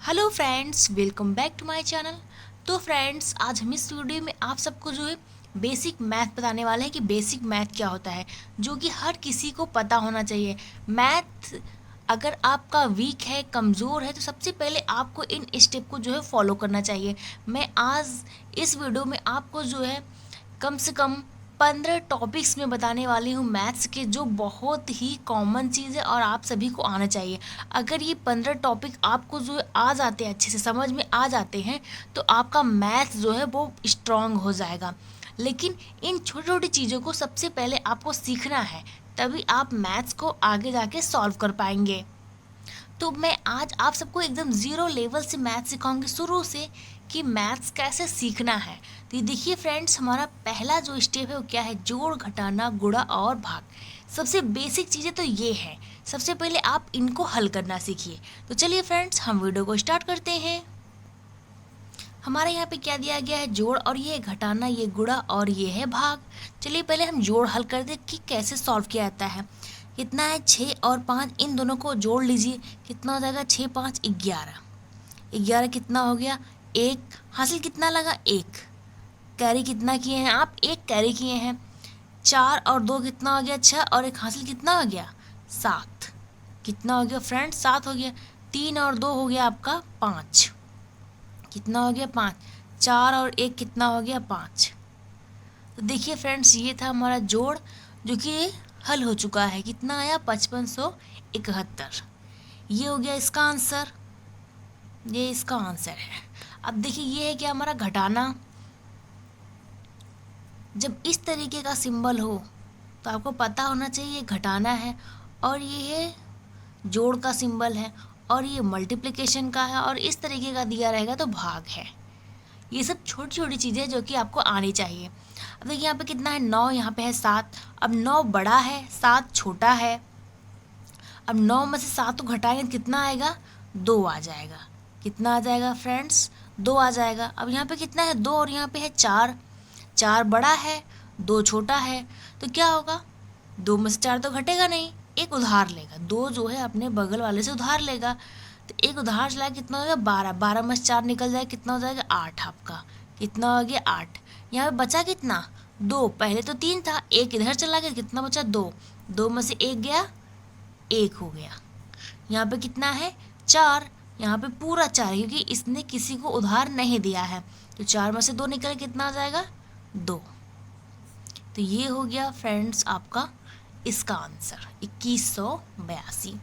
Hello friends, welcome back to my channel. तो friends, आज हम इस वीडियो में आप सबको जो है बेसिक मैथ बताने वाले हैं कि बेसिक मैथ क्या होता है, जो कि हर किसी को पता होना चाहिए। मैथ अगर आपका वीक है, कमज़ोर है, तो सबसे पहले आपको इन स्टेप को जो है फॉलो करना चाहिए। मैं आज इस वीडियो में आपको जो है कम से कम 15 टॉपिक्स में बताने वाली हूँ मैथ्स के, जो बहुत ही कॉमन चीज़ है और आप सभी को आना चाहिए। अगर ये 15 टॉपिक आपको जो है आ जाते हैं, अच्छे से समझ में आ जाते हैं, तो आपका मैथ्स जो है वो स्ट्रांग हो जाएगा। लेकिन इन छोटी छोटी चीज़ों को सबसे पहले आपको सीखना है, तभी आप मैथ्स को आगे जाके सॉल्व कर पाएंगे। तो मैं आज आप सबको एकदम ज़ीरो लेवल से मैथ सिखाऊंगी, शुरू से, कि मैथ्स कैसे सीखना है। तो ये देखिए फ्रेंड्स, हमारा पहला जो स्टेप है वो क्या है? जोड़, घटाना, गुणा और भाग। सबसे बेसिक चीज़ें तो ये हैं। सबसे पहले आप इनको हल करना सीखिए। तो चलिए फ्रेंड्स, हम वीडियो को स्टार्ट करते हैं। हमारे यहाँ पे क्या दिया गया है? जोड़, और ये है घटाना, ये गुणा और ये है भाग। चलिए पहले हम जोड़ हल कर दे कि कैसे सॉल्व किया जाता है। कितना है? 6 और 5, इन दोनों को जोड़ लीजिए। कितना हो जाएगा? 6 5 11। 11 कितना हो गया? 1। हासिल कितना लगा? 1। कैरी कितना किए हैं आप? 1 कैरी किए हैं। 4 और 2 कितना हो गया? 6 और 1 हासिल कितना हो गया? 7। कितना हो गया फ्रेंड्स? 7 हो गया। 3 और 2 हो गया आपका 5। कितना हो गया? 5। 4 और 1 कितना हो गया? 5। तो देखिए फ्रेंड्स, ये था हमारा जोड़, जो कि हल हो चुका है। कितना आया? 5571। ये हो गया इसका आंसर, ये इसका आंसर है। अब देखिए, ये है क्या? हमारा घटाना। जब इस तरीके का सिंबल हो तो आपको पता होना चाहिए ये घटाना है, और ये है जोड़ का सिंबल है, और ये मल्टीप्लिकेशन का है, और इस तरीके का दिया रहेगा तो भाग है। ये सब छोटी छोटी चीज़ें जो कि आपको आनी चाहिए। अब देखिए, यहाँ पे कितना है? 9, यहाँ पे है 7। अब 9 बड़ा है, 7 छोटा है। अब 9 में से 7 को घटाएंगे तो कितना आएगा? 2 आ जाएगा। कितना आ जाएगा फ्रेंड्स? 2 आ जाएगा। अब यहाँ पे कितना है? 2, और यहाँ पे है 4। 4 बड़ा है, 2 छोटा है, तो क्या होगा? 2 में से 4 तो घटेगा नहीं, एक उधार लेगा। 2 जो है अपने बगल वाले से उधार लेगा, तो एक उधार चला, कितना हो गया? 12। 12 में से 4 निकल जाए, कितना हो जाएगा? 8 आपका। कितना हो गया? 8। यहाँ पे बचा कितना? 2। पहले तो 3 था, एक इधर चला गया, कितना बचा? 2। 2 में से 1 गया, 1 हो गया। यहाँ पे कितना है? 4। यहाँ पे पूरा 4, क्योंकि इसने किसी को उधार नहीं दिया है, तो 4 में से 2 निकल, कितना आ जाएगा? 2। तो ये हो गया फ्रेंड्स आपका इसका आंसर 2182।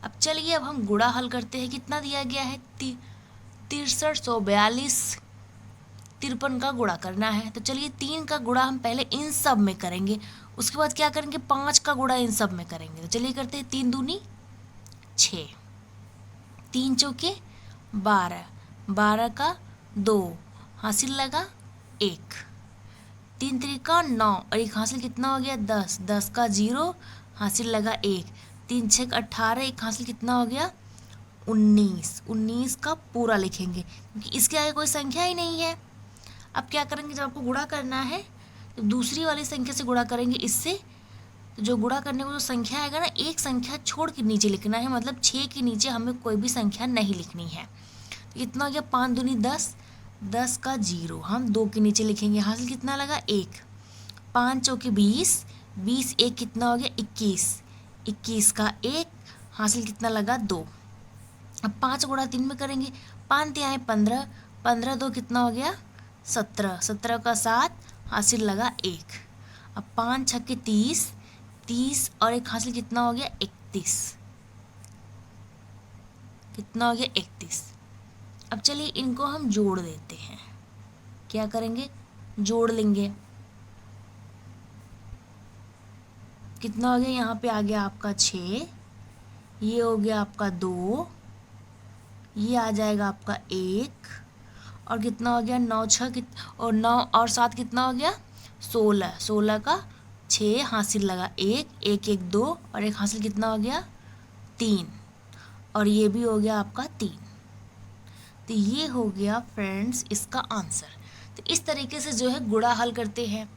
अब चलिए, अब हम गुणा हल करते हैं। कितना दिया गया है? 6342। 53 का गुणा करना है। तो चलिए, 3 का गुणा हम पहले इन सब में करेंगे, उसके बाद क्या करेंगे? 5 का गुणा इन सब में करेंगे। तो चलिए करते हैं। 3 दूनी 6, 3 चौके 12, 12 का 2, हासिल लगा 1। 3 त्रिका 9, और एक हासिल कितना हो गया? 10। 10 का 0, हासिल लगा 1। 3 छक 18, एक हासिल कितना हो गया? 19। 19 का पूरा लिखेंगे, क्योंकि इसके आगे कोई संख्या ही नहीं है। अब क्या करेंगे? जब आपको गुणा करना है तो दूसरी वाली संख्या से गुणा करेंगे इससे। तो जो गुणा करने को जो संख्या आएगा ना, एक संख्या छोड़ के नीचे लिखना है, मतलब 6 के नीचे हमें कोई भी संख्या नहीं लिखनी है। तो कितना हो गया? 5 दूनी 10, 10 का 0 हम 2 के नीचे लिखेंगे, हासिल कितना लगा? 1। 5 चौके 20, 20 एक कितना हो गया? 21। 21 का 1, हासिल कितना लगा? 2। अब 5 गुणा 3 में करेंगे। 5 तिहाई 15, 15 2 कितना हो गया? 17। 17 का 7, हासिल लगा 1। अब 5 छक्के 30, 30 और एक हासिल कितना हो गया? 31। कितना हो गया? 31। अब चलिए, इनको हम जोड़ देते हैं। क्या करेंगे? जोड़ लेंगे। कितना हो गया? यहाँ पे आ गया आपका 6, ये हो गया आपका 2, ये आ जाएगा आपका 1, और कितना हो गया? 9 6 और 9 और 7 कितना हो गया? 16। 16 का 6, हासिल लगा 1, 1 1 2, और एक हासिल कितना हो गया? 3, और ये भी हो गया आपका 3। तो ये हो गया फ्रेंड्स इसका आंसर। तो इस तरीके से जो है गुणा हल करते हैं।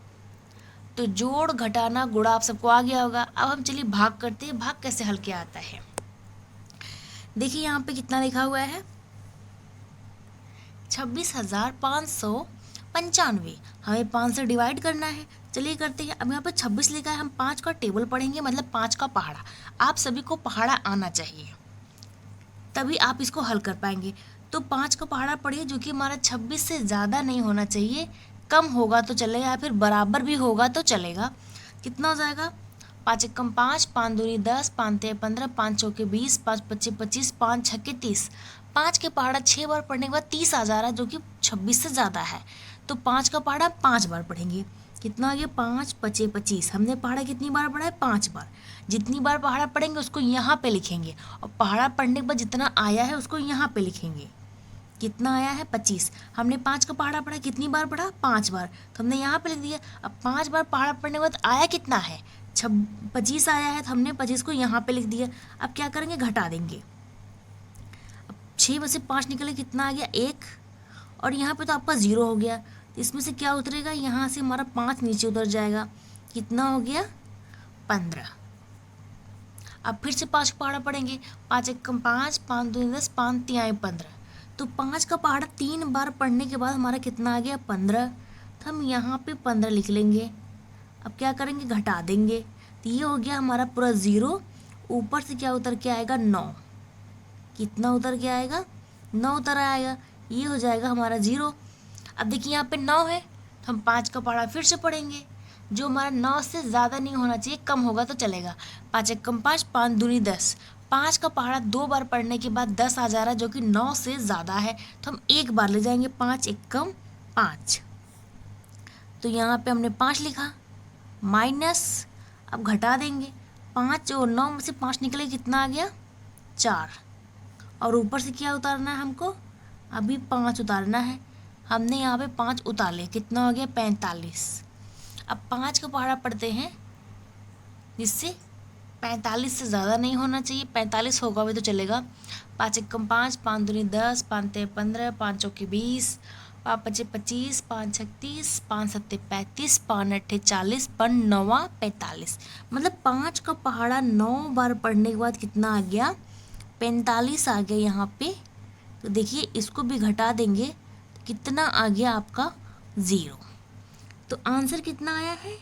तो जोड़, घटाना, गुणा आप सबको आ गया होगा। अब हम चलिए भाग करते हैं। भाग कैसे हल किया आता है? देखिए यहाँ पे कितना लिखा हुआ है? 26,595। हमें 5 से डिवाइड करना है। चलिए करते हैं। अब यहाँ पे 26 लिखा है, हम 5 का टेबल पढ़ेंगे, मतलब 5 का पहाड़ा। आप सभी को पहाड़ा आना चाहिए, तभी आप इसको हल कर पाएंगे। तो 5 का पहाड़ा पढ़िए, जो कि हमारा 26 से ज़्यादा नहीं होना चाहिए, कम होगा तो चलेगा, या फिर बराबर भी होगा तो चलेगा। कितना हो जाएगा? 5 एकम 5, 5 दूनी 10, 5 तिया 15, 5 चौके 20, 5 पच्चे 25, 5 छक्के 30। 5 के पहाड़ा 6 बार पढ़ने के बाद 30 आ जा रहा है, जो कि 26 से ज़्यादा है। तो 5 का पहाड़ा 5 बार पढ़ेंगे। कितना आ गया? 5 पचे 25। हमने पहाड़ा कितनी बार पढ़ा है? 5 बार। जितनी बार पहाड़ा पढ़ेंगे उसको यहाँ पे लिखेंगे, और पहाड़ा पढ़ने के बाद जितना आया है उसको यहाँ पे लिखेंगे। कितना आया है? 25। हमने 5 का पहाड़ा पढ़ा, कितनी बार पढ़ा? 5 बार, तो हमने यहाँ पे लिख दिया। अब 5 बार पहाड़ा पढ़ने के बाद आया कितना है? 25 आया है, तो हमने 25 को यहाँ पे लिख दिया। अब क्या करेंगे? घटा देंगे। अब 6 में से 5 निकले, कितना आ गया? 1। और यहाँ पे तो आपका 0 हो गया, तो इसमें से क्या उतरेगा? यहाँ से हमारा 5 नीचे उतर जाएगा। कितना हो गया? 15। अब फिर से 5 का पहाड़ा पढ़ेंगे। 5 एकम 5, 5 दूनी 10, 5 तिहाई 15। तो 5 का पहाड़ा 3 बार पढ़ने के बाद हमारा कितना आ गया? 15। तो हम यहाँ पे 15 लिख लेंगे। अब क्या करेंगे? घटा देंगे। तो ये हो गया हमारा पूरा 0। ऊपर से क्या उतर के आएगा? 9। कितना उतर के आएगा? 9 उतर आएगा। ये हो जाएगा हमारा 0। अब देखिए यहाँ पे 9 है, तो हम 5 का पहाड़ा फिर से पढ़ेंगे, जो हमारा 9 से ज़्यादा नहीं होना चाहिए, कम होगा तो चलेगा। 5 एकम 5, 5 दूनी 10। 5 का पहाड़ा 2 बार पढ़ने के बाद 10 आ जा रहा है, जो कि 9 से ज़्यादा है, तो हम एक बार ले जाएंगे। 5 एकम 5। तो यहाँ पे हमने 5 लिखा, माइनस, अब घटा देंगे। 5 और 9 में से 5 निकले, कितना आ गया? 4। और ऊपर से क्या उतारना है हमको? अभी 5 उतारना है। हमने यहाँ पे 5 उतार लिए, कितना हो गया? 45। अब 5 का पहाड़ा पढ़ते हैं, जिससे 45 से ज़्यादा नहीं होना चाहिए, 45 होगा भी तो चलेगा। 5 एकम 5, 5 दूनी 10, 5 तिया 15, 5 चौके 20, 5 पचे 25, 5 छक्के 30, 5 सत्ते 35, 5 अट्ठे 40, 5 नौवा 45। मतलब 5 का पहाड़ा 9 बार पढ़ने के बाद कितना आ गया? 45 आ गया यहाँ पे। तो देखिए इसको भी घटा देंगे, तो कितना आ गया आपका? 0। तो आंसर कितना आया है?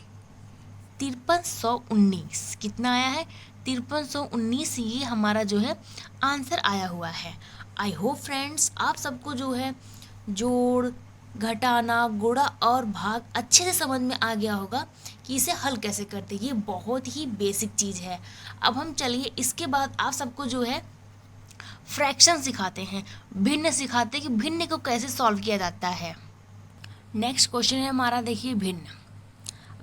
5319। कितना आया है? 5319। ये हमारा जो है आंसर आया हुआ है। आई होप फ्रेंड्स आप सबको जो है जोड़, घटाना, गुणा और भाग अच्छे से समझ में आ गया होगा कि इसे हल कैसे करते। ये बहुत ही बेसिक चीज़ है। अब हम चलिए इसके बाद आप सबको जो है फ्रैक्शन सिखाते हैं, भिन्न सिखाते हैं कि भिन्न को कैसे सॉल्व किया जाता है। नेक्स्ट क्वेश्चन है हमारा, देखिए भिन्न।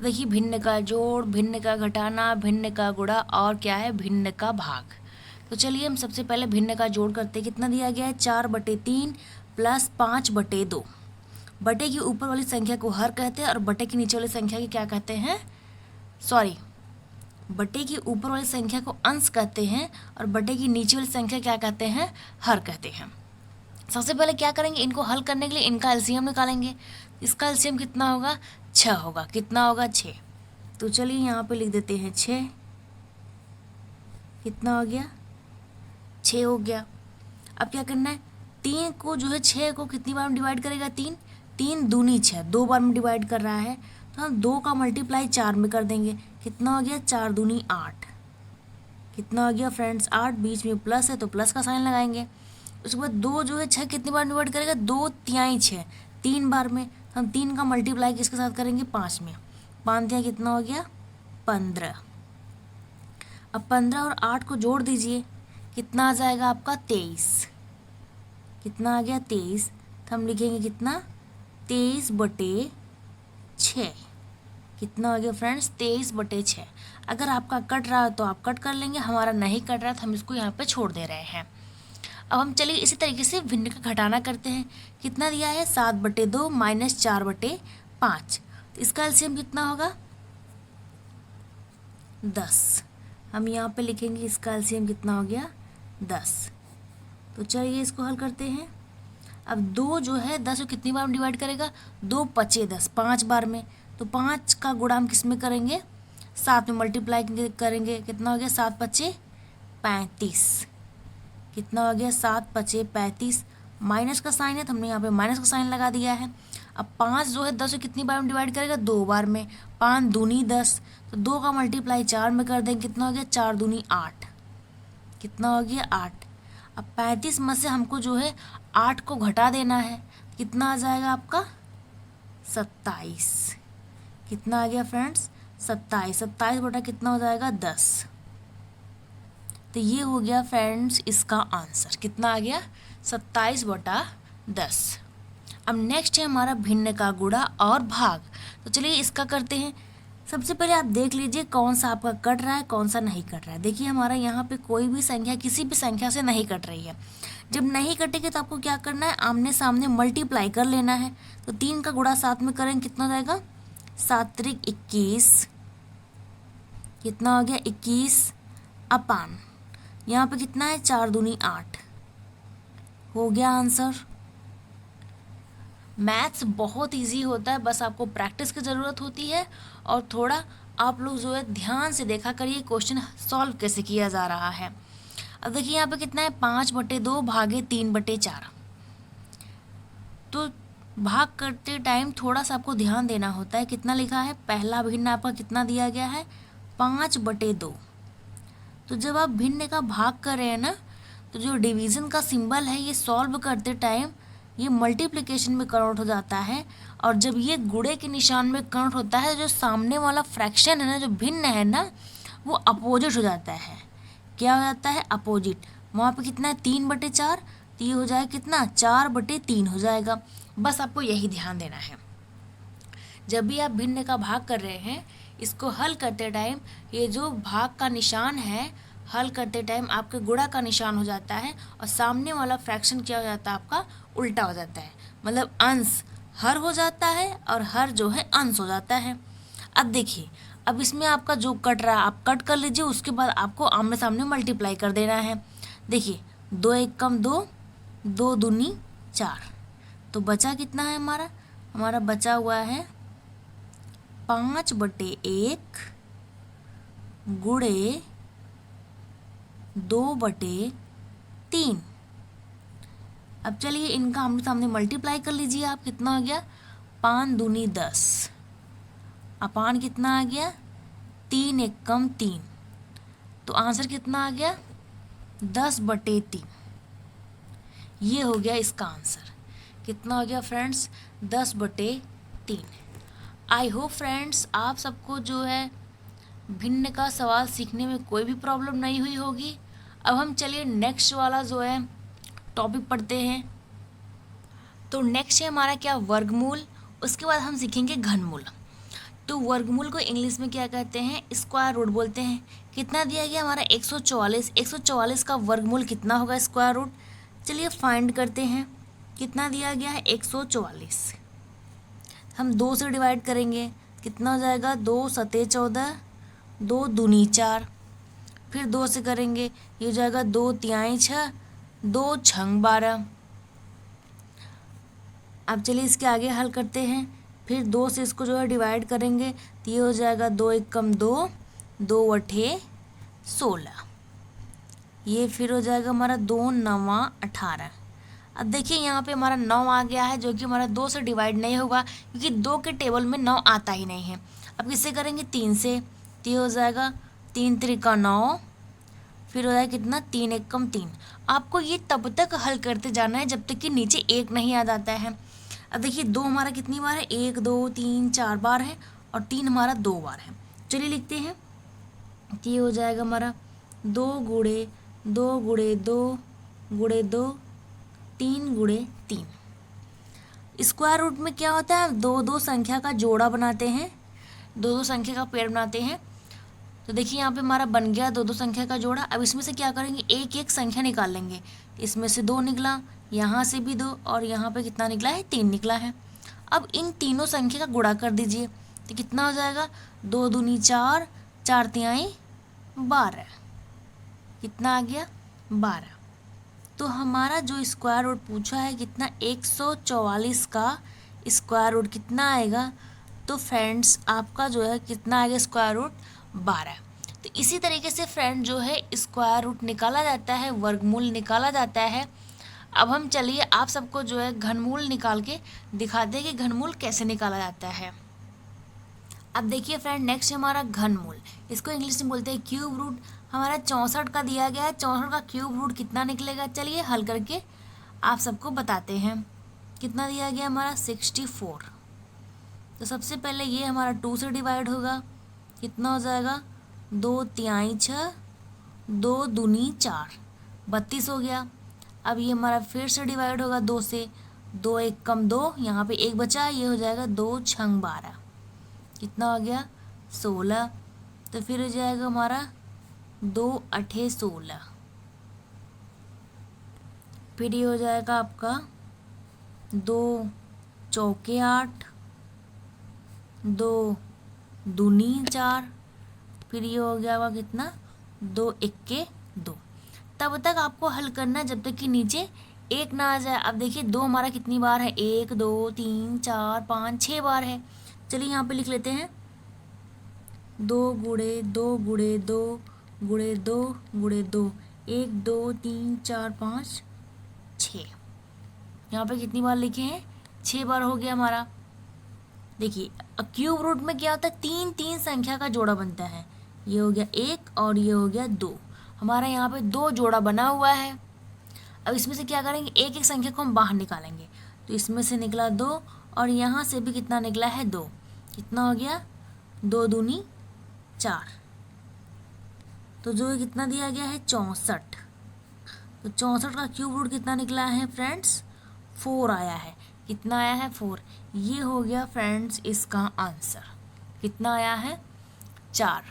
देखिए भिन्न का जोड़, भिन्न का घटाना, भिन्न का गुणा और क्या है? भिन्न का भाग। तो चलिए हम सबसे पहले भिन्न का जोड़ करते हैं। कितना दिया गया है? 4/3 प्लस 5/2। बटे की ऊपर वाली संख्या को हर कहते हैं, और बटे की नीचे वाली संख्या की क्या कहते हैं? सॉरी, बटे की ऊपर वाली संख्या को अंश कहते हैं, और बटे की नीचे वाली संख्या क्या कहते हैं? हर कहते हैं। सबसे पहले क्या करेंगे? इनको हल करने के लिए इनका एलसीएम निकालेंगे। इसका एलसीएम कितना होगा? 6 होगा। कितना होगा? 6। तो चलिए यहाँ पे लिख देते हैं 6। कितना हो गया? 6 हो गया। अब क्या करना है? 3 को जो है 6 को कितनी बार में डिवाइड करेगा? 3। 3 दूनी 6, 2 बार में डिवाइड कर रहा है, तो हम 2 का मल्टीप्लाई 4 में कर देंगे। कितना हो गया? 4 दूनी 8। कितना हो गया फ्रेंड्स? 8। बीच में प्लस है तो प्लस का साइन लगाएंगे। उसके बाद 2 जो है 6 कितनी बार डिवाइड करेगा? 2 तिहाई 6, 3 बार में। हम 3 का मल्टीप्लाई किसके साथ करेंगे? 5 में। 5 तिहाई कितना हो गया? 15। अब 15 और 8 को जोड़ दीजिए, कितना आ जाएगा आपका? 23। कितना आ गया? 23। तो हम लिखेंगे कितना? 23/6। कितना हो गया फ्रेंड्स? 23/6। अगर आपका कट रहा है तो आप कट कर लेंगे, हमारा नहीं कट रहा तो हम इसको यहाँ पे छोड़ दे रहे हैं। अब हम चलिए इसी तरीके से भिन्न का घटाना करते हैं। कितना दिया है? 7/2 माइनस 4/5। तो इसका एलसीएम कितना होगा? 10। हम यहाँ पे लिखेंगे इसका एलसीएम कितना हो गया? 10। तो चलिए इसको हल करते हैं। अब 2 जो है 10 को कितनी बार में डिवाइड करेगा? 2 पचे 10, 5 बार में। तो 5 का गुणा हम किस में करेंगे? 7 में मल्टीप्लाई करेंगे। कितना हो गया? 7 पचे 35। कितना हो गया? 7 पचे 35 माइनस का साइन है तो हमने यहाँ पे माइनस का साइन लगा दिया है। अब 5 जो है 10 को कितनी बार में डिवाइड करेगा, 2 बार में। 5 दूनी 10, तो 2 का मल्टीप्लाई 4 में कर देंगे, कितना हो गया, 4 दूनी 8, कितना हो गया 8। अब 35 में से हमको जो है 8 को घटा देना है, कितना आ जाएगा आपका 27। कितना आ गया फ्रेंड्स, 27। 27 बटा कितना हो जाएगा 10। तो ये हो गया फ्रेंड्स इसका आंसर, कितना आ गया 27 बटा 10। अब नेक्स्ट है हमारा भिन्न का गुणा और भाग। तो चलिए इसका करते हैं। सबसे पहले आप देख लीजिए कौन सा आपका कट रहा है, कौन सा नहीं कट रहा है। देखिए हमारा यहाँ पे कोई भी संख्या किसी भी संख्या से नहीं कट रही है। जब नहीं कटेगी तो आपको क्या करना है, आमने सामने मल्टीप्लाई कर लेना है। तो 3 का गुणा 7 में करेंगे, कितना हो जाएगा 7 त्रिक 21, कितना हो गया 21 अपान यहाँ पे कितना है 4 दूनी 8, हो गया आंसर। मैथ्स बहुत इजी होता है, बस आपको प्रैक्टिस की ज़रूरत होती है और थोड़ा आप लोग जो है ध्यान से देखा करिए क्वेश्चन सॉल्व कैसे किया जा रहा है। अब देखिए यहाँ पे कितना है 5/2 भागे 3/4। तो भाग करते टाइम थोड़ा सा आपको ध्यान देना होता है। कितना लिखा है, पहला भिन्न आपका कितना दिया गया है 5/2। तो जब आप भिन्न का भाग कर रहे हैं ना, तो जो डिवीज़न का सिंबल है ये सॉल्व करते टाइम ये मल्टीप्लिकेशन में कन्वर्ट हो जाता है, और जब ये गुणे के निशान में कन्वर्ट होता है जो सामने वाला फ्रैक्शन है ना, जो भिन्न है ना, वो अपोजिट हो जाता है। क्या हो जाता है, अपोजिट। वहाँ पे कितना है 3/4, तो ये हो जाएगा कितना 4/3 हो जाएगा। बस आपको यही ध्यान देना है। जब भी आप भिन्न का भाग कर रहे हैं, इसको हल करते टाइम ये जो भाग का निशान है हल करते टाइम आपके गुणा का निशान हो जाता है, और सामने वाला फ्रैक्शन क्या हो जाता है आपका उल्टा हो जाता है। मतलब अंश हर हो जाता है और हर जो है अंश हो जाता है। अब देखिए, अब इसमें आपका जो कट रहा है आप कट कर लीजिए, उसके बाद आपको आमने सामने मल्टीप्लाई कर देना है। देखिए 2 1 कम 2, 2 दूनी 4, तो बचा कितना है हमारा बचा हुआ है 5/1 गुणे 2/3। अब चलिए इनका आमने सामने मल्टीप्लाई कर लीजिए आप, कितना हो गया 5 दूनी 10 अपान कितना आ गया 3 1 कम 3, तो आंसर कितना आ गया 10/3। ये हो गया इसका आंसर। कितना हो गया फ्रेंड्स 10/3। आई होप फ्रेंड्स आप सबको जो है भिन्न का सवाल सीखने में कोई भी प्रॉब्लम नहीं हुई होगी। अब हम चलिए नेक्स्ट वाला जो है टॉपिक पढ़ते हैं। तो नेक्स्ट है हमारा क्या, वर्गमूल। उसके बाद हम सीखेंगे घनमूल। तो वर्गमूल को इंग्लिश में क्या कहते हैं, स्क्वायर रूट बोलते हैं। कितना दिया गया हमारा 144। 144 का वर्गमूल कितना होगा स्क्वायर रूट, चलिए फाइंड करते हैं। कितना दिया गया है 144, हम 2 से डिवाइड करेंगे, कितना हो जाएगा 2 सते 14, 2 दूनी 4, फिर 2 से करेंगे ये हो जाएगा 2 तिहाई 6, 2 छंग 12। अब चलिए इसके आगे हल करते हैं। फिर 2 से इसको जो है डिवाइड करेंगे, तो ये हो जाएगा 2 1 कम 2, 2 8 16। ये फिर हो जाएगा हमारा 2 9 18। अब देखिए यहाँ पे हमारा 9 आ गया है, जो कि हमारा 2 से डिवाइड नहीं होगा क्योंकि 2 के टेबल में 9 आता ही नहीं है। अब किससे करेंगे 3 से, तो ये हो जाएगा 3 त्रिका 9, फिर हो जाएगा कितना 3 1 कम 3। आपको ये तब तक हल करते जाना है जब तक कि नीचे 1 नहीं आ जाता है। अब देखिए 2 हमारा कितनी बार है, 1 2 3 4 बार है, और 3 हमारा 2 बार है। चलिए लिखते हैं, तो ये हो जाएगा हमारा 2 गुणे 2 गुणे 2 गुणे 2 3 गुणे 3। स्क्वायर रूट में क्या होता है, 2 संख्या का जोड़ा बनाते हैं, 2 संख्या का पेड़ बनाते हैं। तो देखिए यहाँ पे हमारा बन गया 2 संख्या का जोड़ा। अब इसमें से क्या करेंगे, एक एक संख्या निकाल लेंगे। इसमें से 2 निकला, यहाँ से भी 2, और यहाँ पे कितना निकला है 3 निकला है। अब इन तीनों संख्या का गुणा कर दीजिए, तो कितना हो जाएगा 2 दूनी 4, 4 तिहाई 12, कितना आ गया 12। तो हमारा जो स्क्वायर रूट पूछा है कितना 144 का स्क्वायर रूट कितना आएगा, तो फ्रेंड्स आपका जो है कितना आएगा स्क्वायर रूट 12। तो इसी तरीके से फ्रेंड जो है स्क्वायर रूट निकाला जाता है, वर्गमूल निकाला जाता है। अब हम चलिए आप सबको जो है घनमूल निकाल के दिखाते हैं कि घनमूल कैसे निकाला जाता है। अब देखिए फ्रेंड, नेक्स्ट है हमारा घनमूल। इसको इंग्लिश में बोलते हैं क्यूब रूट। हमारा 64 का दिया गया है, 64 का क्यूब रूट कितना निकलेगा, चलिए हल करके आप सबको बताते हैं। कितना दिया गया हमारा 64। तो सबसे पहले ये हमारा 2 से डिवाइड होगा, कितना हो जाएगा 2 तिहाई 6, 2 दूनी 4, 32 हो गया। अब ये हमारा फिर से डिवाइड होगा 2 से, 2 1 कम 2, यहाँ पे 1 बचा, ये हो जाएगा 2 छंग 12, कितना हो गया 16। तो फिर हो जाएगा हमारा 2 अठे 16, फिर ये हो जाएगा आपका 2 चौके 8, 2 दूनी 4, फिर ये हो गया होगा कितना 2 इक्के 2। तब तक आपको हल करना है जब तक कि नीचे 1 ना आ जाए। अब देखिए 2 हमारा कितनी बार है, 1 2 3 4 5 6 बार है। चलिए यहाँ पे लिख लेते हैं 2 गुणे 2 गुणे 2 गुणे 2 गुणे 2, 1 2 3 4 5 6। यहाँ पे कितनी बार लिखे हैं, 6 बार हो गया हमारा। देखिए क्यूब रूट में क्या होता है, 3 संख्या का जोड़ा बनता है। ये हो गया 1 और ये हो गया 2, हमारा यहाँ पे 2 जोड़ा बना हुआ है। अब इसमें से क्या करेंगे, एक एक संख्या को हम बाहर निकालेंगे। तो इसमें से निकला 2 और यहाँ से भी कितना निकला है 2, कितना हो गया 2 दूनी 4। तो जो कितना दिया गया है 64। तो 64 का क्यूब रूट कितना निकला है फ्रेंड्स, 4 आया है। कितना आया है 4। ये हो गया फ्रेंड्स इसका आंसर, कितना आया है 4।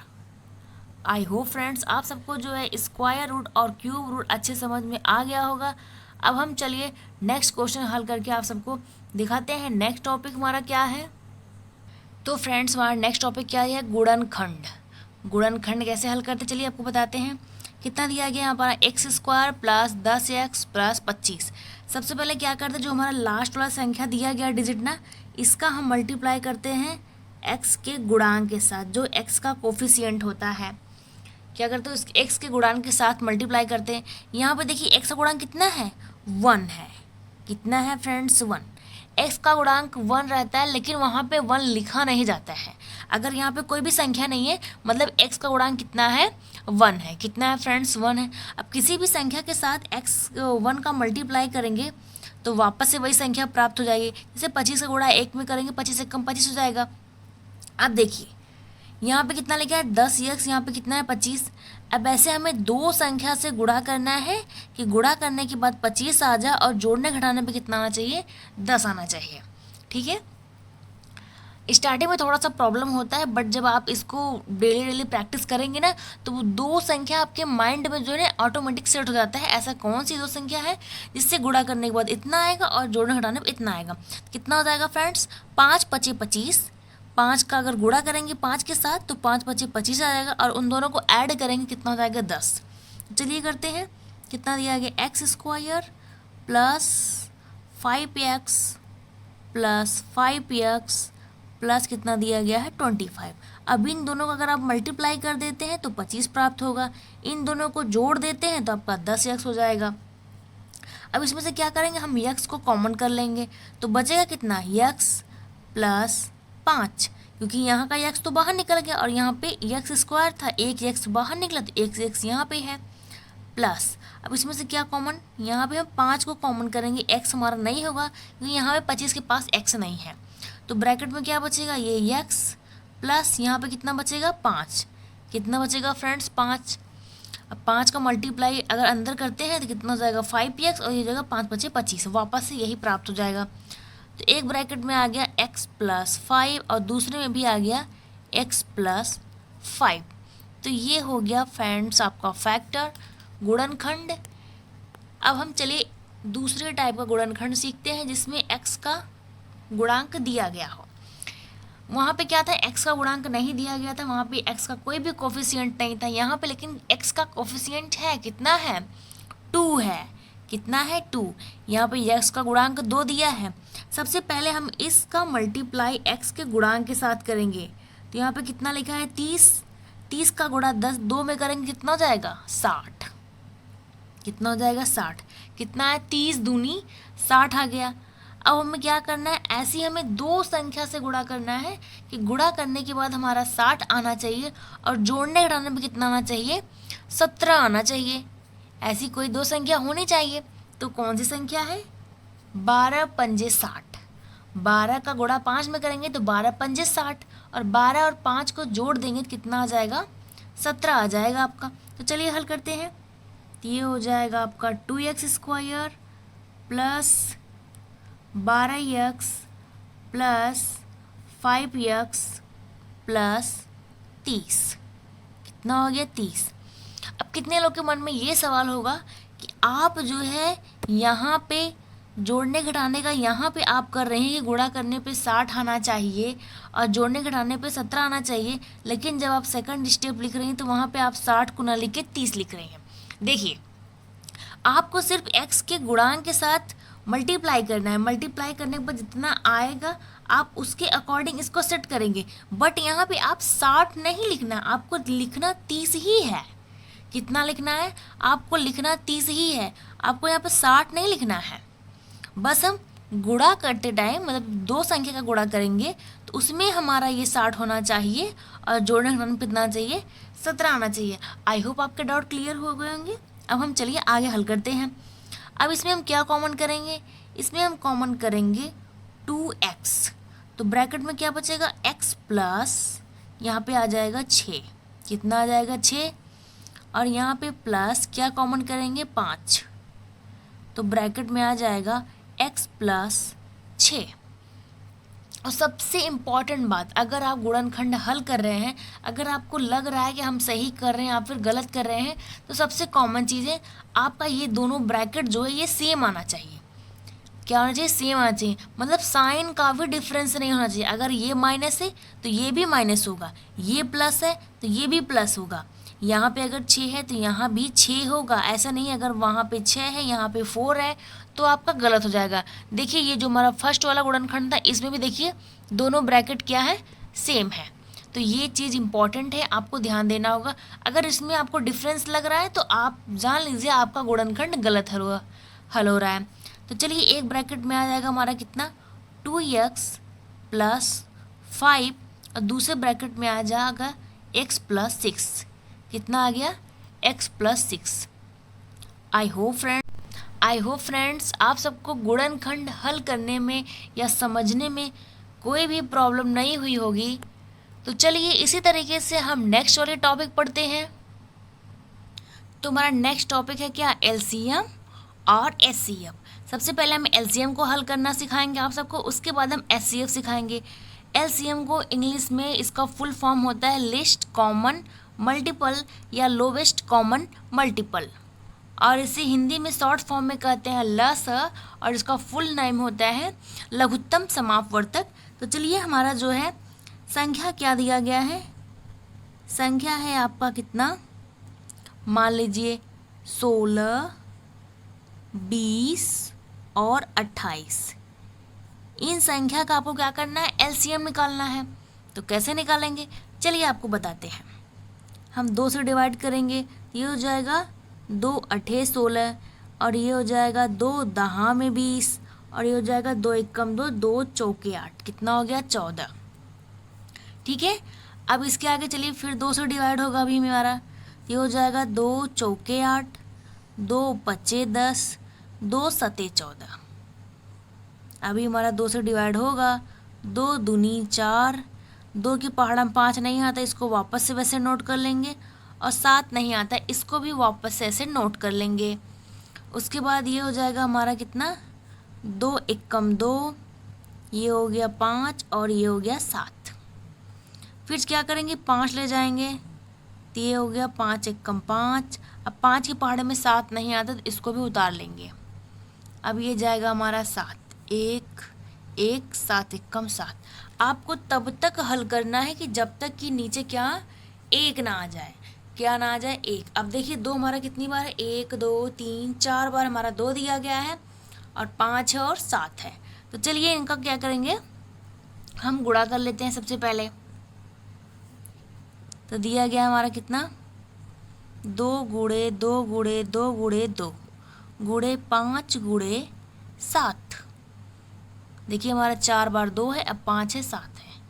आई होप फ्रेंड्स आप सबको जो है स्क्वायर रूट और क्यूब रूट अच्छे समझ में आ गया होगा। अब हम चलिए नेक्स्ट क्वेश्चन हल करके आप सबको दिखाते हैं। नेक्स्ट टॉपिक हमारा क्या है, तो फ्रेंड्स हमारा नेक्स्ट टॉपिक क्या है, गुणनखंड। गुणनखंड कैसे हल करते चलिए आपको बताते हैं। कितना दिया गया यहाँ पर x² प्लस 10x प्लस 25। सबसे पहले क्या करते हैं, जो हमारा लास्ट वाला संख्या दिया गया डिजिट ना, इसका हम मल्टीप्लाई करते हैं x के गुणांक के साथ, जो x का कोफिशिएंट होता है। क्या करते हैं, उस x के गुणांक के साथ मल्टीप्लाई करते हैं। यहाँ पे देखिए x का गुणांक कितना है 1 है। कितना है फ्रेंड्स 1। x का गुणांक 1 रहता है, लेकिन वहाँ पे 1 लिखा नहीं जाता है। अगर यहाँ पे कोई भी संख्या नहीं है मतलब x का गुणांक कितना है 1 है। कितना है फ्रेंड्स 1 है। अब किसी भी संख्या के साथ x 1 का मल्टीप्लाई करेंगे तो वापस से वही संख्या प्राप्त हो जाएगी। जैसे 25 का गुणा 1 में करेंगे, 25 से कम 25 हो जाएगा। अब देखिए यहाँ पे कितना लिखा है 10x, यहाँ पे कितना है 25। अब ऐसे हमें 2 संख्या से गुणा करना है कि गुणा करने के बाद 25 आ जाए और जोड़ने घटाने पे कितना आना चाहिए 10 आना चाहिए। ठीक है, स्टार्टिंग में थोड़ा सा प्रॉब्लम होता है, बट जब आप इसको डेली प्रैक्टिस करेंगे ना तो वो 2 संख्या आपके माइंड में जो है ऑटोमेटिक सेट हो जाता है। ऐसा कौन सी 2 संख्या है जिससे गुणा करने के बाद इतना आएगा और जोड़ने घटाने पर इतना आएगा। कितना हो जाएगा फ्रेंड्स 5 पचे 25। 5 का अगर गुणा करेंगे 5 के साथ तो 5 पचे 25 आ जाएगा और उन दोनों को ऐड करेंगे कितना हो जाएगा 10। चलिए करते हैं। कितना दिया गया x² plus 5x plus 5x plus कितना दिया गया है 25। अब इन दोनों को अगर आप मल्टीप्लाई कर देते हैं तो 25 प्राप्त होगा। इन दोनों को जोड़ देते हैं तो आपका 10x हो जाएगा। अब इसमें से क्या करेंगे, हम x को कॉमन कर लेंगे तो बचेगा कितना x प्लस 5, क्योंकि यहाँ का x तो बाहर निकल गया और यहाँ पे x² था, एक x बाहर निकला तो एक x यहाँ पे है प्लस। अब इसमें से क्या कॉमन, यहाँ पे हम 5 को कॉमन करेंगे, x हमारा नहीं होगा क्योंकि यहाँ पे 25 के पास x नहीं है। तो ब्रैकेट में क्या बचेगा ये x प्लस यहाँ पे कितना बचेगा 5। कितना बचेगा फ्रेंड्स 5। अब 5 का मल्टीप्लाई अगर अंदर करते हैं तो कितना हो जाएगा 5x और ये जगह 5 बचे 25, वापस से यही प्राप्त हो जाएगा। तो एक ब्रैकेट में आ गया x प्लस 5 और दूसरे में भी आ गया x प्लस 5। तो ये हो गया फ्रेंड्स आपका फैक्टर गुणनखंड। अब हम चलिए दूसरे टाइप का गुणनखंड सीखते हैं जिसमें x का गुणांक दिया गया हो। वहाँ पे क्या था, x का गुणांक नहीं दिया गया था, वहाँ पे x का कोई भी कोफिशिएंट नहीं था। यहाँ पे लेकिन x का कोफिशिएंट है, कितना है 2 है। कितना है 2। यहाँ पे x का गुणांक 2 दिया है। सबसे पहले हम इसका मल्टीप्लाई x के गुणांक के साथ करेंगे। तो यहाँ पे कितना लिखा है 30। 30 का गुणा 10 2 में करेंगे कितना हो जाएगा 60। कितना हो जाएगा 60। कितना है 30 दूनी 60 आ गया। अब हमें क्या करना है, ऐसे ही हमें दो संख्या से गुणा करना है कि गुणा करने के बाद हमारा 60 आना चाहिए और जोड़ने घटाने में कितना आना चाहिए, 17 आना चाहिए। ऐसी कोई दो संख्या होनी चाहिए। तो कौन सी संख्या है, 12 पंजे 60। 12 का गुणा 5 में करेंगे तो 12 पंजे 60 और 12 और 5 को जोड़ देंगे तो कितना आ जाएगा, 17 आ जाएगा आपका। तो चलिए हल करते हैं। तो ये हो जाएगा आपका 2x² plus 12x plus 5x plus 30। कितना हो गया 30। अब कितने लोग के मन में ये सवाल होगा कि आप जो है यहाँ पे जोड़ने घटाने का यहाँ पे आप कर रहे हैं कि गुणा करने पे 60 आना चाहिए और जोड़ने घटाने पे 17 आना चाहिए, लेकिन जब आप सेकंड स्टेप लिख रहे हैं तो वहाँ पे आप 60 को ना लिख के 30 लिख रहे हैं। देखिए, आपको सिर्फ x के गुणांक के साथ मल्टीप्लाई करना है। मल्टीप्लाई करने के बाद जितना आएगा आप उसके अकॉर्डिंग इसको सेट करेंगे। बट यहाँ पे आप 60 नहीं लिखना, आपको लिखना 30 ही है। कितना लिखना है, आपको लिखना 30 ही है, आपको यहाँ पे 60 नहीं लिखना है। बस हम गुणा करते टाइम मतलब दो संख्या का गुणा करेंगे तो उसमें हमारा ये 60 होना चाहिए और जोड़ने घटाने कितना चाहिए, 17 आना चाहिए। आई होप आपके डाउट क्लियर हो गए होंगे। अब हम चलिए आगे हल करते हैं। अब इसमें हम क्या कॉमन करेंगे, इसमें हम कॉमन करेंगे 2x। तो ब्रैकेट में क्या बचेगा, x प्लस यहाँ पे आ जाएगा 6। कितना आ जाएगा 6 और यहाँ पे प्लस क्या कॉमन करेंगे 5। तो ब्रैकेट में आ जाएगा x प्लस 6। और सबसे इम्पॉर्टेंट बात, अगर आप गुणनखंड हल कर रहे हैं, अगर आपको लग रहा है कि हम सही कर रहे हैं या फिर गलत कर रहे हैं, तो सबसे कॉमन चीज़ है आपका ये दोनों ब्रैकेट जो है ये सेम आना चाहिए। क्या होना चाहिए, सेम आना चाहिए। मतलब साइन का भी डिफरेंस नहीं होना चाहिए। अगर ये माइनस है तो ये भी माइनस होगा, ये प्लस है तो ये भी प्लस होगा। यहाँ पे अगर 6 है तो यहाँ भी 6 होगा। ऐसा नहीं अगर वहाँ पे 6 है यहाँ पे 4 है तो आपका गलत हो जाएगा। देखिए ये जो हमारा फर्स्ट वाला गुणनखंड था इसमें भी देखिए दोनों ब्रैकेट क्या है, सेम है। तो ये चीज़ इंपॉर्टेंट है, आपको ध्यान देना होगा। अगर इसमें आपको डिफरेंस लग रहा है तो आप जान लीजिए आपका गुणनखंड गलत हल हो रहा है। तो चलिए एक ब्रैकेट में आ जाएगा हमारा कितना 2x प्लस 5 और दूसरे ब्रैकेट में आ जाएगा x प्लस 6। कितना आ गया x plus 6। I hope friends आप सबको गुणनखंड हल करने में या समझने में कोई भी प्रॉब्लम नहीं हुई होगी। तो चलिए इसी तरीके से हम नेक्स्ट वाले टॉपिक पढ़ते हैं। तो हमारा नेक्स्ट टॉपिक है क्या, एलसीएम और एचसीएफ। सबसे पहले हम एलसीएम को हल करना सिखाएंगे आप सबको, उसके बाद हम एचसीएफ सिखाएंगे। एलसीएम को इंग्लिश में इसका फुल फॉर्म होता है लिस्ट कॉमन मल्टीपल या लोवेस्ट कॉमन मल्टीपल, और इसे हिंदी में शॉर्ट फॉर्म में कहते हैं लस, और इसका फुल नेम होता है लघुत्तम समापवर्तक। तो चलिए हमारा जो है संख्या क्या दिया गया है, संख्या है आपका कितना, मान लीजिए 16, 20 और 28। इन संख्या का आपको क्या करना है, एलसीएम निकालना है। तो कैसे निकालेंगे चलिए आपको बताते हैं। हम 2 से डिवाइड करेंगे, ये हो जाएगा 2 अठे 16 और ये हो जाएगा 2 दहा में 20 और ये हो जाएगा 2 एकम 2, 2 चौके 8। कितना हो गया 14। ठीक है, अब इसके आगे चलिए फिर 2 से डिवाइड होगा अभी हमारा, ये हो जाएगा 2 चौके 8, 2 पचे 10, 2 सते 14। अभी हमारा 2 से डिवाइड होगा, 2 दूनी 4, 2 की पहाड़ा में 5 नहीं आता, इसको वापस से वैसे नोट कर लेंगे, और 7 नहीं आता, इसको भी वापस से ऐसे नोट कर लेंगे। उसके बाद ये हो जाएगा हमारा कितना, 2 एकम 2, ये हो गया 5 और ये हो गया 7। फिर क्या करेंगे 5 ले जाएंगे, तो ये हो गया 5 एकम 5। अब 5 की पहाड़े में 7 नहीं आता तो इसको भी उतार लेंगे। अब ये जाएगा हमारा 7, 1 7 एकम 7। आपको तब तक हल करना है कि जब तक कि नीचे क्या 1 ना आ जाए। क्या ना आ जाए 1। अब देखिए 2 हमारा कितनी बार है, 1 2 3 4 बार हमारा 2 दिया गया है और 5 है और 7 है। तो चलिए इनका क्या करेंगे, हम गुणा कर लेते हैं सबसे पहले। तो दिया गया हमारा कितना 2 गुणे 2 गुणे 2 गुणे 2 गुणे 5 गुणे 7। देखिए हमारा 4 बार 2 है, अब 5 है, 7 है।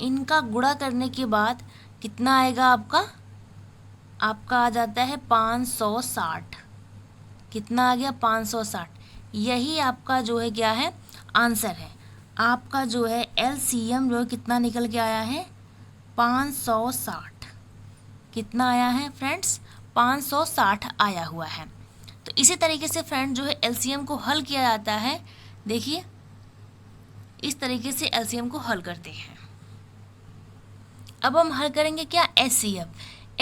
इनका गुणा करने के बाद कितना आएगा आपका? आपका आ जाता है 560। कितना आ गया? 560। यही आपका जो है क्या है? आंसर है। आपका जो है LCM जो कितना निकल के आया है? 560। कितना आया है फ्रेंड्स? 560 आया हुआ है। तो इसी तरीके से फ्रेंड जो है LCM को हल किया जाता है। देखिए इस तरीके से LCM को हल करते हैं। अब हम हल करेंगे क्या? SCF।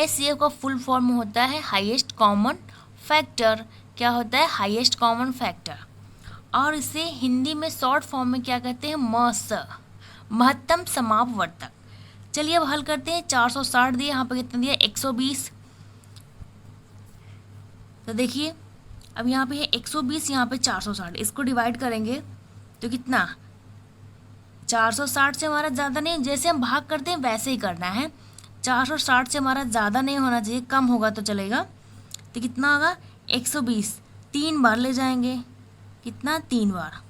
SCF का फुल फॉर्म होता है हाईएस्ट कॉमन फैक्टर। क्या होता है? Highest common factor. और इसे हिंदी में शॉर्ट फॉर्म में क्या कहते हैं? MSS, महत्तम समापवर्तक। चलिए अब हल करते हैं। 460 दिए, यहाँ पर कितना दिया? 120। तो देखिए अब यहाँ पे है 120, यहाँ पे 460। इसको डिवाइड करेंगे तो कितना? 460 से हमारा ज़्यादा नहीं, जैसे हम भाग करते हैं वैसे ही करना है। 460 से हमारा ज़्यादा नहीं होना चाहिए, कम होगा तो चलेगा। तो कितना होगा? 120। 3 बार ले जाएंगे। कितना? 3 बार।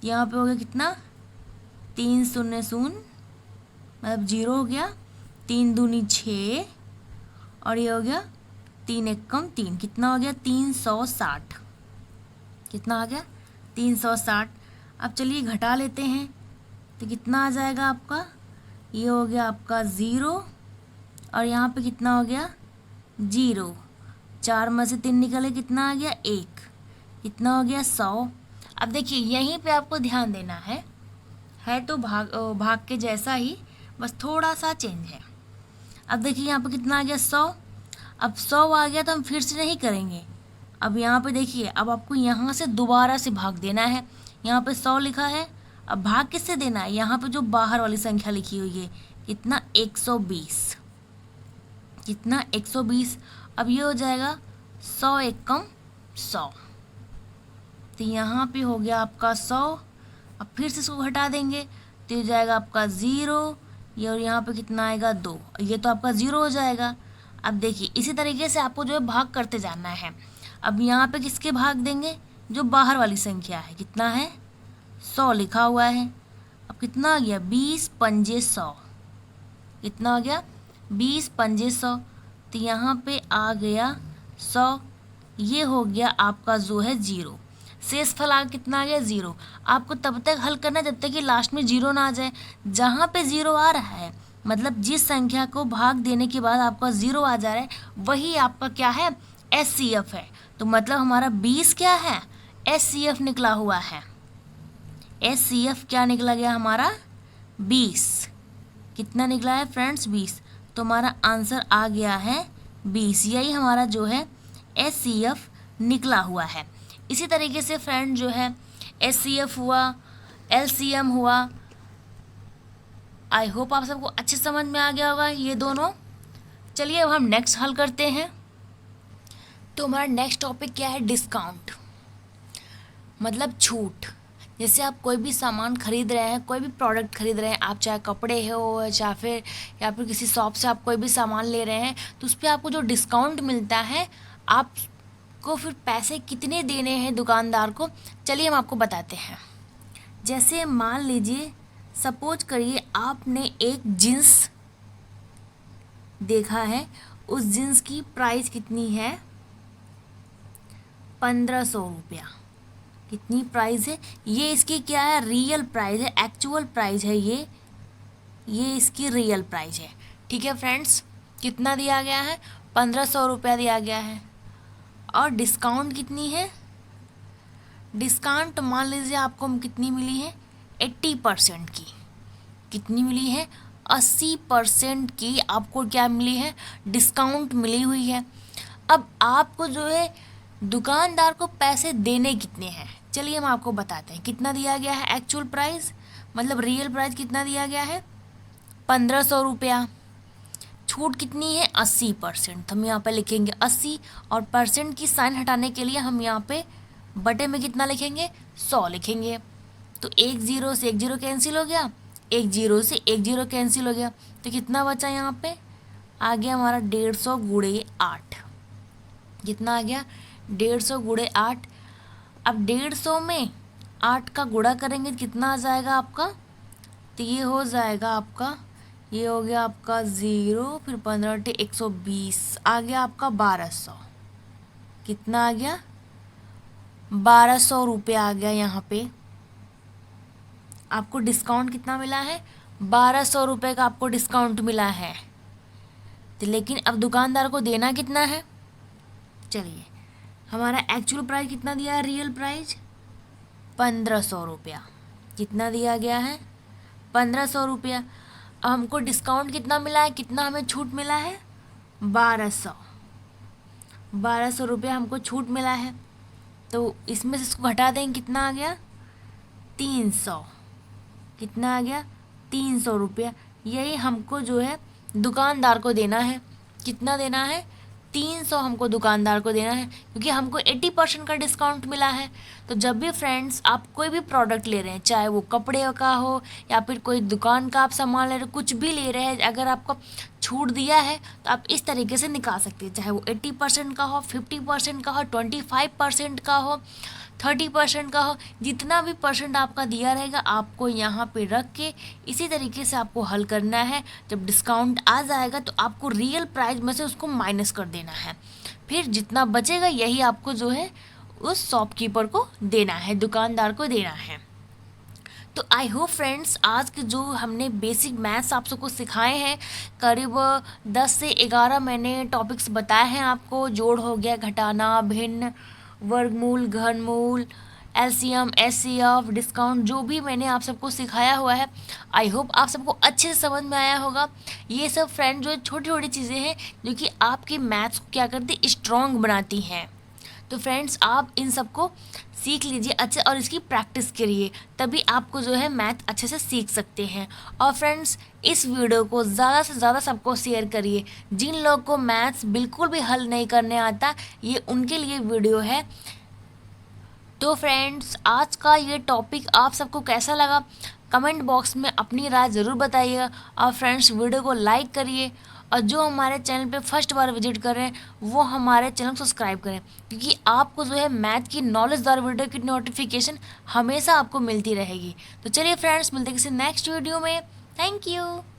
यहाँ पे हो गया कितना? 3 शून्य शून्य, मतलब 0 हो गया। 3 दूनी 6 और ये हो गया 3 एकम 3। कितना हो गया? 360। कितना आ गया? 360। अब चलिए घटा लेते हैं तो कितना आ जाएगा आपका? ये हो गया आपका 0 और यहाँ पे कितना हो गया? 0। 4 में से 3 निकले, कितना आ गया? 1। कितना हो गया? 100। अब देखिए यहीं पे आपको ध्यान देना है तो भाग के जैसा ही, बस थोड़ा सा चेंज है। अब देखिए यहाँ पे कितना आ गया? 100। अब 100 आ गया तो हम फिर से नहीं करेंगे। अब यहाँ पे देखिए, अब आपको यहाँ से दोबारा से भाग देना है। यहाँ पे 100 लिखा है, अब भाग किससे देना है? यहाँ पे जो बाहर वाली संख्या लिखी हुई है। कितना? 120। कितना? 120। अब ये हो जाएगा 100 एकम 100। तो यहाँ पे हो गया आपका 100। अब फिर से इसको घटा देंगे तो हो जाएगा आपका 0। ये और यहाँ पे कितना आएगा? 2। ये तो आपका 0 हो जाएगा। अब देखिए इसी तरीके से आपको जो है भाग करते जाना है। अब यहाँ पे किसके भाग देंगे? जो बाहर वाली संख्या है। कितना है? 100 लिखा हुआ है। अब कितना आ गया? 20 पंजे 100। कितना हो गया? 20 पंजे 100। तो यहाँ पे आ गया 100। ये हो गया आपका जो है 0। शेष फल आ कितना आ गया? 0। आपको तब तक हल करना है जब तक कि लास्ट में 0 ना आ जाए। जहाँ पे 0 आ रहा है, मतलब जिस संख्या को भाग देने के बाद आपका 0 आ जा रहा है, वही आपका क्या है? SCF है। तो मतलब हमारा 20 क्या है? SCF निकला हुआ है। SCF क्या निकला गया हमारा? 20। कितना निकला है फ्रेंड्स? 20। तो हमारा आंसर आ गया है 20। यही हमारा जो है SCF निकला हुआ है। इसी तरीके से फ्रेंड जो है SCF हुआ, LCM हुआ। आई होप आप सबको अच्छे समझ में आ गया होगा ये दोनों। चलिए अब हम नेक्स्ट हल करते हैं। तो हमारा नेक्स्ट टॉपिक क्या है? डिस्काउंट, मतलब छूट। जैसे आप कोई भी सामान खरीद रहे हैं, कोई भी प्रोडक्ट खरीद रहे हैं, आप चाहे कपड़े हो या फिर किसी शॉप से आप कोई भी सामान ले रहे हैं, तो उस पर आपको जो डिस्काउंट मिलता है, आपको फिर पैसे कितने देने हैं दुकानदार को, चलिए हम आपको बताते हैं। जैसे मान लीजिए, सपोज करिए आपने एक जीन्स देखा है, उस जीन्स की प्राइस कितनी है? 1500 रुपया। कितनी प्राइस है? ये इसकी क्या है? रियल प्राइस है, एक्चुअल प्राइस है ये इसकी रियल प्राइस है। ठीक है फ्रेंड्स, कितना दिया गया है? 1500 रुपया दिया गया है। और डिस्काउंट कितनी है? डिस्काउंट मान लीजिए आपको कितनी मिली है? 80% की। कितनी मिली है? 80% की आपको क्या मिली है? डिस्काउंट मिली हुई है। अब आपको जो है दुकानदार को पैसे देने कितने हैं, चलिए हम आपको बताते हैं। कितना दिया गया है एक्चुअल प्राइस, मतलब रियल प्राइस कितना दिया गया है? 1500 रुपया। छूट कितनी है? 80%। हम यहाँ पे लिखेंगे 80, और परसेंट की साइन हटाने के लिए हम यहाँ पे बटे में कितना लिखेंगे? 100 लिखेंगे। तो 1 0 से 1 0 कैंसिल हो गया, 1 0 से 1 0 कैंसिल हो गया। तो कितना बचा यहाँ पे? आ गया हमारा 150 गुणे 8। कितना आ गया 150 गुणे 8। अब 150 में 8 का गुणा करेंगे तो कितना आ जाएगा आपका, तो ये हो जाएगा आपका, ये हो गया आपका 0, फिर 15 120, आ गया आपका 1200। कितना आ गया 1200 रुपये आ गया। यहाँ पे आपको डिस्काउंट कितना मिला है, 1200 रुपये का आपको डिस्काउंट मिला है। तो लेकिन अब दुकानदार को देना कितना है, चलिए हमारा एक्चुअल प्राइस कितना दिया है, रियल प्राइस 1500 रुपया। कितना दिया गया है 1500 रुपया। अब हमको डिस्काउंट कितना मिला है, कितना हमें छूट मिला है 1200 रुपया हमको छूट मिला है। तो इसमें से इसको घटा देंगे, कितना आ गया 300। कितना आ गया 300 रुपया। यही हमको जो है दुकानदार को देना है। कितना देना है 300 हमको दुकानदार को देना है, क्योंकि हमको 80% का डिस्काउंट मिला है। तो जब भी फ्रेंड्स आप कोई भी प्रोडक्ट ले रहे हैं, चाहे वो कपड़े का हो या फिर कोई दुकान का आप सामान ले रहे हो, कुछ भी ले रहे हैं, अगर आपको छूट दिया है तो आप इस तरीके से निकाल सकते हैं, चाहे वो 80% का हो, 50% का हो, 25% का हो, 30% का हो, जितना भी परसेंट आपका दिया रहेगा आपको यहाँ पे रख के इसी तरीके से आपको हल करना है। जब डिस्काउंट आ जाएगा तो आपको रियल प्राइस में से उसको माइनस कर देना है, फिर जितना बचेगा यही आपको जो है उस शॉपकीपर को देना है, दुकानदार को देना है। तो आई होप फ्रेंड्स आज के जो हमने बेसिक मैथ्स आप सबको सिखाए हैं, करीब 10 से 11 मैंने टॉपिक्स बताए हैं आपको। जोड़ हो गया, घटाना, भिन्न, वर्गमूल, घनमूल, एलसीएम, एचसीएफ, डिस्काउंट, जो भी मैंने आप सबको सिखाया हुआ है, आई होप आप सबको अच्छे से समझ में आया होगा। ये सब फ्रेंड जो छोटी छोटी चीज़ें हैं जो कि आपके मैथ्स को क्या करती, स्ट्रॉन्ग बनाती हैं। तो फ्रेंड्स आप इन सबको सीख लीजिए अच्छे, और इसकी प्रैक्टिस करिए, तभी आपको जो है मैथ अच्छे से सीख सकते हैं। और फ्रेंड्स इस वीडियो को ज़्यादा से ज़्यादा सबको शेयर करिए। जिन लोग को मैथ्स बिल्कुल भी हल नहीं करने आता, ये उनके लिए वीडियो है। तो फ्रेंड्स आज का ये टॉपिक आप सबको कैसा लगा, कमेंट बॉक्स में अपनी राय ज़रूर बताइएगा। और फ्रेंड्स वीडियो को लाइक करिए, और जो हमारे चैनल पे फर्स्ट बार विजिट कर रहे हैं वो हमारे चैनल को सब्सक्राइब करें, क्योंकि आपको जो है मैथ की नॉलेजदार वीडियो की नोटिफिकेशन हमेशा आपको मिलती रहेगी। तो चलिए फ्रेंड्स मिलते हैं किसी नेक्स्ट वीडियो में। Thank you.